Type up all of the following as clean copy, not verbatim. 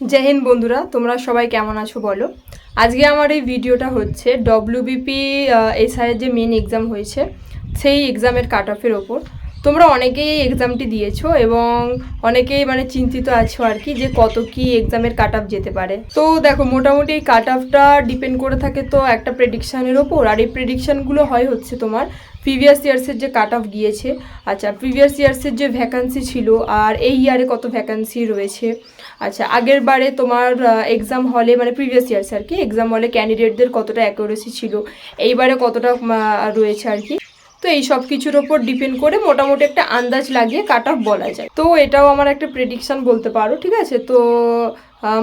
জয় হিন্দ বন্ধুরা, তোমরা সবাই কেমন আছো বলো। আজকে আমার এই ভিডিওটা হচ্ছে ডব্লিউবিপি এসআইয়ের যে মেন এক্সাম হয়েছে সেই এক্সামের কাট অফের ওপর। তোমরা অনেকেই এক্সামটি দিয়েছো এবং অনেকেই চিন্তিত আছো আর কি, যে কত কি এক্সামের কাট অফ যেতে পারে। তো দেখো, মোটামুটি এই কাট অফটা ডিপেন্ড করে থাকে তো একটা প্রেডিকশানের ওপর। আর এই প্রেডিকশানগুলো হচ্ছে তোমার প্রিভিয়াস ইয়ার্সের যে কাট অফ গিয়েছে, আচ্ছা প্রিভিয়াস ইয়ার্সের যে ভ্যাকান্সি ছিল আর এই ইয়ারে কত ভ্যাকান্সি রয়েছে, আচ্ছা আগের বারে তোমার এক্সাম হলে প্রিভিয়াস ইয়ার্স আর কি এক্সাম হলে ক্যান্ডিডেটদের কতটা অ্যাকুরেসি ছিল, এইবারে কতটা রয়েছে আর কি। তো এই সব কিছুর ওপর ডিপেন্ড করে মোটামুটি একটা আন্দাজ লাগিয়ে কাট অফ বলা যায়। তো এটাও আমার একটা প্রেডিকশান বলতে পারো, ঠিক আছে। তো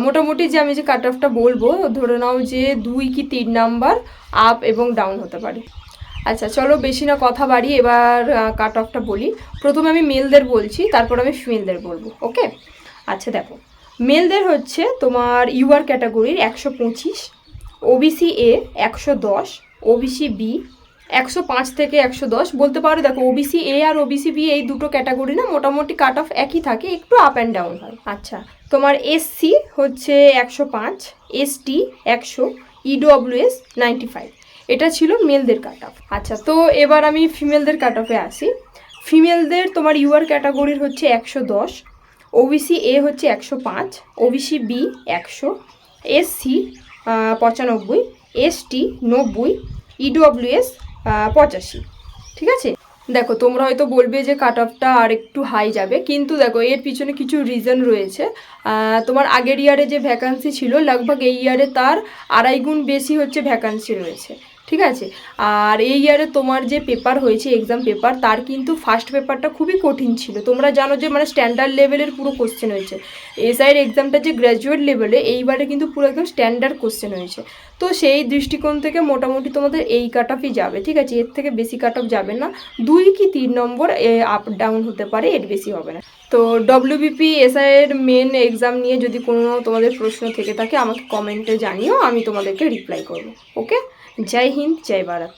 মোটামুটি যে আমি যে কাট অফটা বলবো, ধরে নাও যে 2 কি 3 নাম্বার আপ এবং ডাউন হতে পারে। আচ্ছা চলো বেশি না কথা বাড়ি, এবার কাট অফটা বলি। প্রথমে আমি মেলদের বলছি, তারপর আমি ফিমেলদের বলবো, ওকে। আচ্ছা দেখো, মেলদের হচ্ছে তোমার ইউআর ক্যাটাগরির 125, ওবিসি এ 110, ওবিসি বি 105 থেকে 110 বলতে পারো। দেখো ওবিসি এ আর ওবিসি বি এই দুটো ক্যাটাগরি না মোটামুটি কাট অফ একই থাকে, একটু আপ অ্যান্ড ডাউন হয়। আচ্ছা তোমার এসসি হচ্ছে 105, এসটি 100, ইডব্লিউএস 95। এটা ছিল মেলদের কাট অফ। আচ্ছা তো এবার আমি ফিমেলদের কাট অফে আসি। ফিমেলদের তোমার ইউআর ক্যাটাগরির হচ্ছে 110, ওবিসি এ হচ্ছে 105, OBC B 100, SC 95, ST 90, EWS 85, ঠিক আছে। দেখো তোমরা হয়তো বলবে যে কাট অফটা আর একটু হাই যাবে, কিন্তু দেখো এর পিছনে কিছু রিজন রয়েছে। তোমার আগের ইয়ারে যে ভ্যাকান্সি ছিল লগভগ এই ইয়ারে তার 2.5 গুণ বেশি হচ্ছে ভ্যাকান্সি রয়েছে, ঠিক আছে। আর এই ইয়ারে তোমার যে পেপার হয়েছে এক্সাম পেপার, তার কিন্তু ফার্স্ট পেপারটা খুবই কঠিন ছিল। তোমরা জানো যে স্ট্যান্ডার্ড লেভেলের পুরো কোশ্চেন হয়েছে। এসআইয়ের এক্সামটা যে গ্র্যাজুয়েট লেভেলে, এইবারে কিন্তু পুরো একদম স্ট্যান্ডার্ড কোশ্চেন হয়েছে। তো সেই দৃষ্টিকোণ থেকে মোটামুটি তোমাদের এই কাট অফই যাবে, ঠিক আছে। এর থেকে বেশি কাট অফ যাবে না, 2 কি 3 নম্বর আপ ডাউন হতে পারে, এর বেশি হবে না। তো ডব্লিউবিপি এসআইয়ের মেন এক্সাম নিয়ে যদি কোনো তোমাদের প্রশ্ন থেকে থাকে আমাকে কমেন্টে জানিও, আমি তোমাদেরকে রিপ্লাই করবো, ওকে। জয় হিন্দ, জয় ভারত।